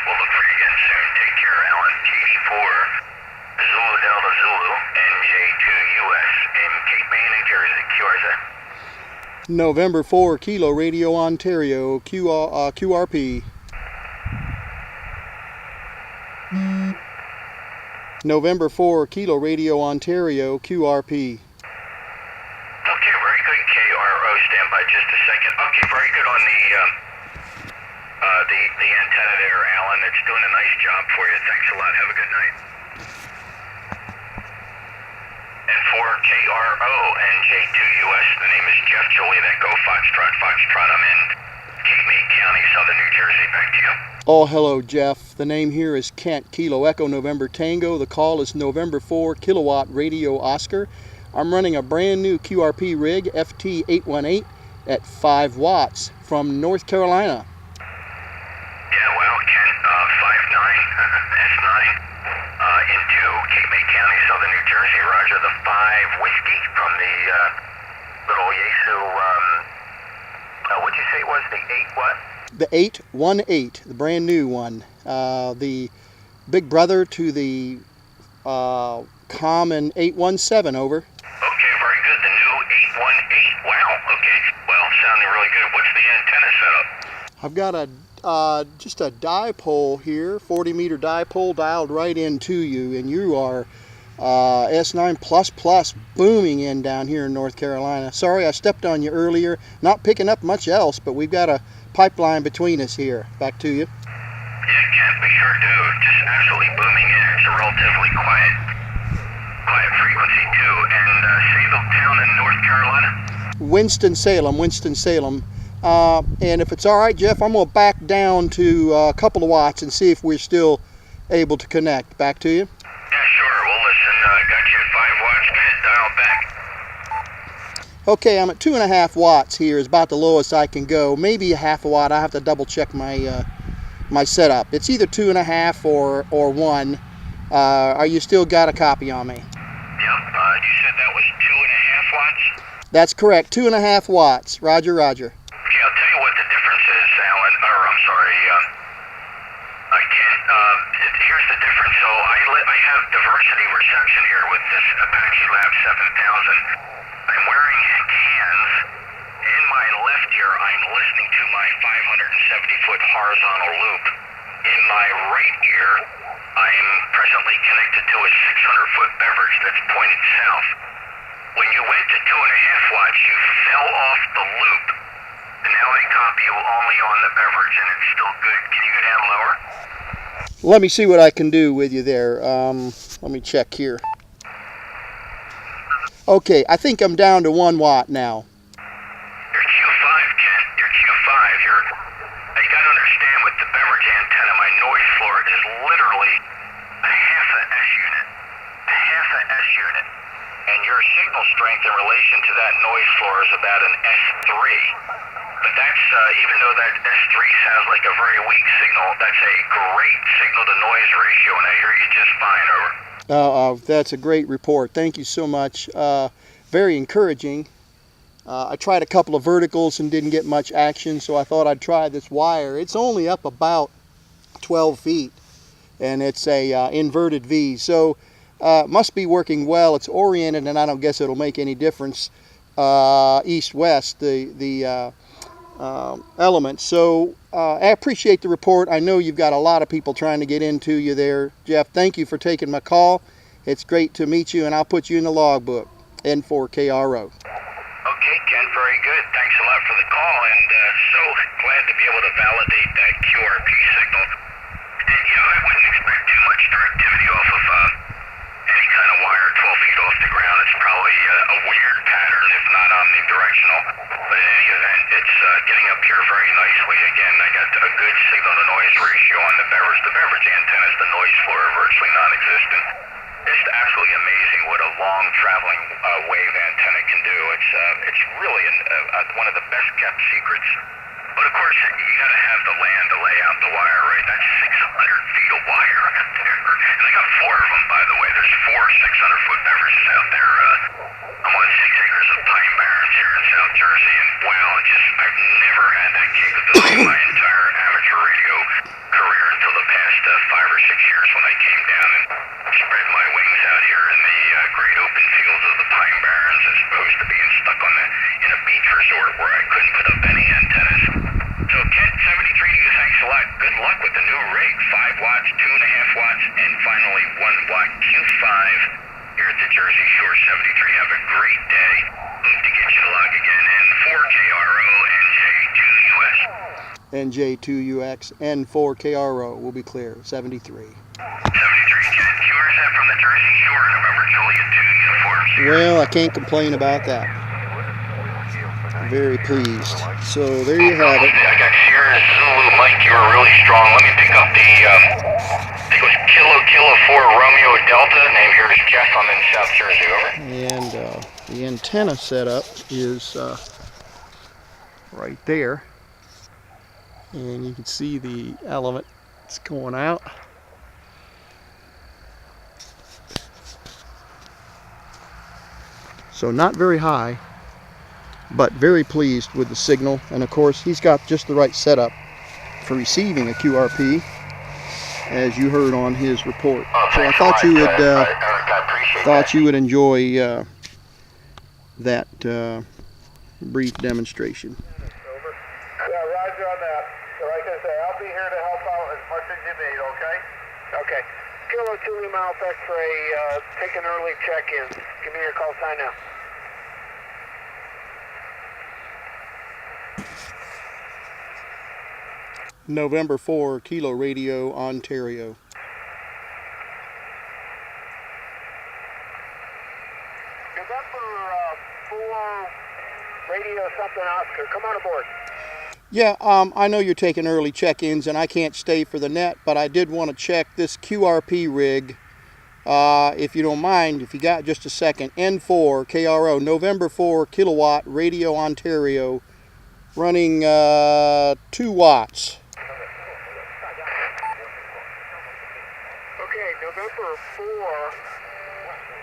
We'll look for you again soon. Take care, Alan. T4 Zulu Delta Zulu NJ2 US in Cape May, New Jersey. QRZ. November 4 Kilo Radio Ontario QRP. November 4 Kilo Radio Ontario QRP. Okay, very good. KRO, stand by just a second. Okay, very good on the antenna there, Alan. It's doing a nice job for you. Thanks a lot. Have a good night. And for KRO NJ2 US, the name is Jeff Juliet Echo Foxtrot. Foxtrot, I'm in Cape May County, Southern New Jersey. Back to you. Oh, hello, Jeff. The name here is Kent, Kilo Echo November Tango. The call is November 4 Kilowatt Radio Oscar. I'm running a brand new QRP rig, FT-818, at 5 watts from North Carolina. Yeah, well, Kent, 5'9", S9, into Cape May County, Southern New Jersey. Roger, the 5 whiskey from the little Yaesu, what'd you say it was, the 8 what? The 818, the brand new one. The big brother to the common 817, over. Okay, very good. The new 818. Wow, okay. Well, sounding really good. What's the antenna setup? I've got a just a dipole here, 40-meter dipole dialed right into you, and you are S9++ booming in down here in North Carolina. Sorry I stepped on you earlier. Not picking up much else, but we've got a pipeline between us here. Back to you. Yeah, Kent, we sure do. Just absolutely booming in. It's a relatively quiet frequency too. And say the town in North Carolina? Winston-Salem. And if it's all right, Jeff, I'm going to back down to a couple of watts and see if we're still able to connect. Back to you. Yeah, sure. Well, listen, got you at 5 watts. Go ahead, dial back. Okay, I'm at 2.5 watts here. Is about the lowest I can go. Maybe a half a watt. I have to double check my my setup. It's either 2.5 or 1. Are you still got a copy on me? Yep. You said that was 2.5 watts? That's correct. 2.5 watts. Roger. Okay, I'll tell you what the difference is, Alan. Or I'm sorry, I can't. Here's the difference. So I have diversity reception here with this Apache Lab 7000. I'm wearing cans. In my left ear, I'm listening to my 570-foot horizontal loop. In my right ear, I'm presently connected to a 600-foot beverage that's pointed south. When you went to 2.5 watts, you fell off the loop. And now I copy you only on the beverage, and it's still good. Can you go down lower? Let me see what I can do with you there. Let me check here. Okay, I think I'm down to 1 watt now. You're Q5, Ken. You're Q5. You got to understand, with the beverage antenna, my noise floor is literally a half a S unit. A half a S unit. And your signal strength in relation to that noise floor is about an S3. But that's, even though that S3 sounds like a very weak signal, that's a great signal-to-noise ratio, and I hear you just fine, over. That's a great report. Thank you so much. Very encouraging. I tried a couple of verticals and didn't get much action, so I thought I'd try this wire. It's only up about 12 feet, and it's a inverted V, so must be working well. It's oriented, and I don't guess it'll make any difference east-west, the element. So I appreciate the report. I know you've got a lot of people trying to get into you there, Jeff. Thank you for taking my call. It's great to meet you, and I'll put you in the logbook. N4KRO. Okay, Ken, very good. Thanks a lot for the call, and so glad to be able to validate that QRP signal. And, I wouldn't expect too much directivity off of any kind of wire 12 feet off the ground. It's probably a weird pattern, if not omnidirectional. But in any event, it's getting up here very nicely. Again, I got a good signal-to-noise ratio on the beverage. The beverage antennas, the noise floor are virtually non-existent. It's absolutely amazing what a long-traveling wave antenna can do. It's really one of the best-kept secrets. But of course, you got to have the land to lay out the wire, right? That's 600 feet of wire out there. And I got 4 of them, by the way. There's 4 600-foot beverages out there. I'm on 6 acres of pine barrens here in South Jersey, and wow, I've never had that capability in my entire amateur radio career until the past as opposed to being stuck in a beach resort where I couldn't put up any antennas. So Kent, 73 to you, thanks a lot. Good luck with the new rig. 5 watts, 2.5 watts, and finally 1 watt Q5 here at the Jersey Shore. 73, have a great day. Hope to get you to log again. And 4KRO NJ2US. NJ2UX and 4KRO will be clear. 73. 73, Jet. QRS from the Jersey Shore, November Juliet 2 uniforms. Well, I can't complain about that. Very pleased. So there you have it. I got Sierra Zulu, Mike, you were really strong. Let me pick up the, I think it was Kilo 4 Romeo Delta. Name here is Jeff. I'm in South Jersey, over. And the antenna setup is right there. And you can see the element that's going out. So not very high, but very pleased with the signal. And of course, he's got just the right setup for receiving a QRP, as you heard on his report. So I thought you would enjoy that brief demonstration. Yeah, roger on that. So like I say, I'll be here to help out as much as you need, okay? Okay. Kilo 2 Lima Alpha X-ray, take an early check-in. Give me your call sign now. November 4, Kilo Radio, Ontario. November 4, Radio something Oscar, come on aboard. Yeah, I know you're taking early check-ins and I can't stay for the net, but I did want to check this QRP rig, if you don't mind, if you got just a second. N4 KRO, November 4 kilowatt, Radio Ontario, running 2 watts. Okay, November 4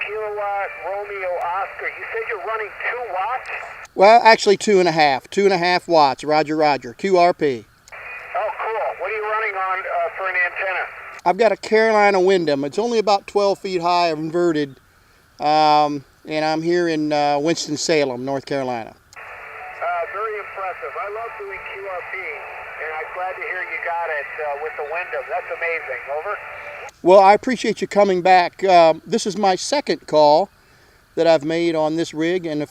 kilowatt, Romeo Oscar. You said you're running 2 watts? Well, actually 2.5 watts. Roger, roger. QRP. Oh, cool. What are you running on for an antenna? I've got a Carolina Wyndham. It's only about 12 feet high, inverted, and I'm here in Winston-Salem, North Carolina. Very impressive. I love doing QRP, and I'm glad to hear you got it with the Wyndham. That's amazing. Over. Well, I appreciate you coming back. This is my second call that I've made on this rig, and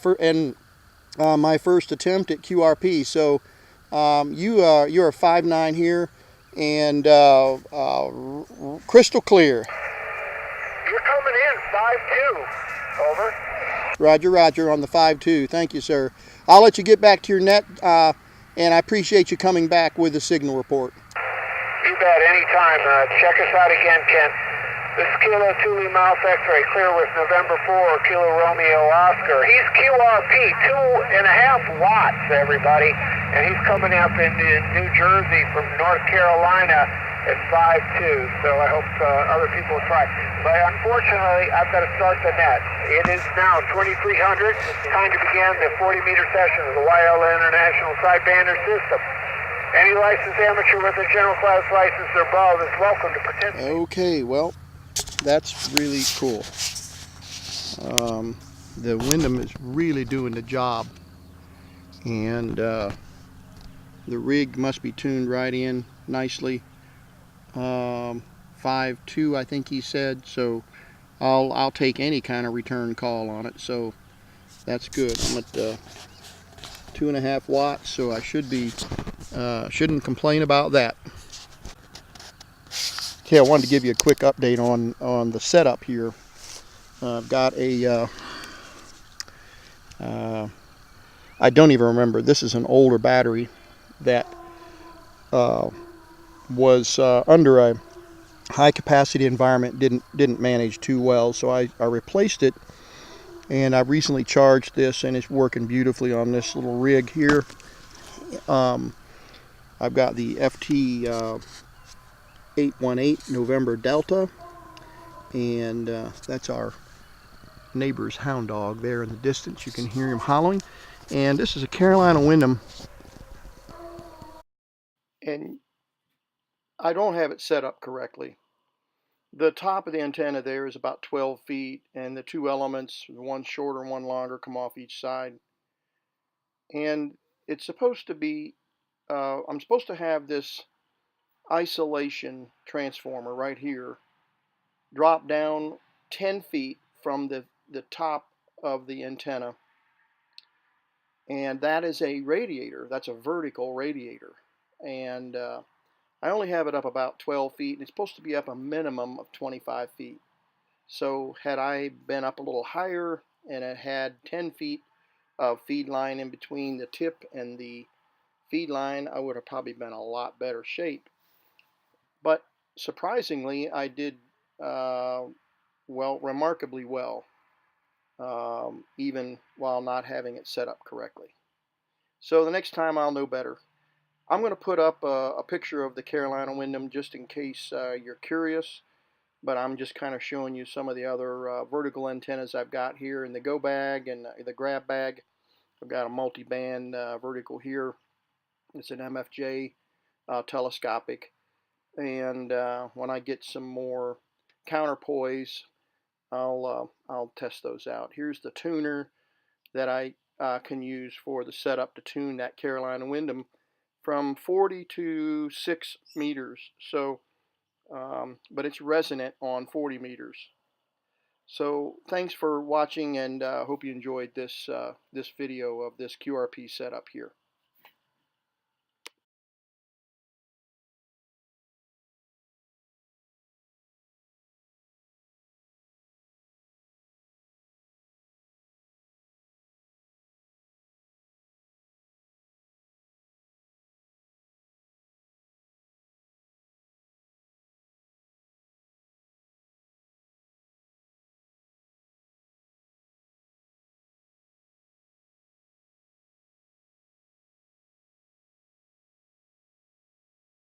my first attempt at QRP. So you're a 5.9 here, and crystal clear. You're coming in 5.2. Over. Roger, roger on the 5.2. Thank you, sir. I'll let you get back to your net, and I appreciate you coming back with the signal report. You bet. Anytime. Check us out again, Ken. This is Kilo 2 Lima Alpha X-ray, clear with November 4, Kilo Romeo Oscar. He's QRP, 2.5 watts, everybody. And he's coming up in New Jersey from North Carolina at 5.2. So I hope other people will try. But unfortunately, I've got to start the net. It is now 2300. Time to begin the 40-meter session of the YL International Sidebander System. Any licensed amateur with a general class license or above is welcome to participate. Okay, well, that's really cool. The Wyndham is really doing the job, and the rig must be tuned right in nicely. 5.2, I think he said. So I'll take any kind of return call on it. So that's good. I'm at 2.5 watts, so I shouldn't complain about that. Okay, I wanted to give you a quick update on the setup here. I've got a I don't even remember. This is an older battery that was under a high capacity environment, didn't manage too well, so I replaced it, and I recently charged this, and it's working beautifully on this little rig here. I've got the FT-818 November Delta, and that's our neighbor's hound dog there in the distance. You can hear him howling. And this is a Carolina Wyndham, and I don't have it set up correctly. The top of the antenna there is about 12 feet, and the two elements, one shorter and one longer, come off each side. And it's supposed to be, I'm supposed to have this isolation transformer right here drop down 10 feet from the top of the antenna. And that is a radiator. That's a vertical radiator. And I only have it up about 12 feet, and it's supposed to be up a minimum of 25 feet. So had I been up a little higher and it had 10 feet of feed line in between the tip and the feed line, I would have probably been a lot better shape. But surprisingly, I did well, remarkably well, even while not having it set up correctly. So the next time I'll know better. I'm going to put up a picture of the Carolina Windom just in case you're curious, but I'm just kind of showing you some of the other vertical antennas I've got here in the go bag and the grab bag. I've got a multi-band vertical here. It's an MFJ telescopic, and when I get some more counterpoise, I'll test those out. Here's the tuner that I can use for the setup to tune that Carolina Windom from 40 to 6 meters. So, but it's resonant on 40 meters. So thanks for watching, and hope you enjoyed this this video of this QRP setup here.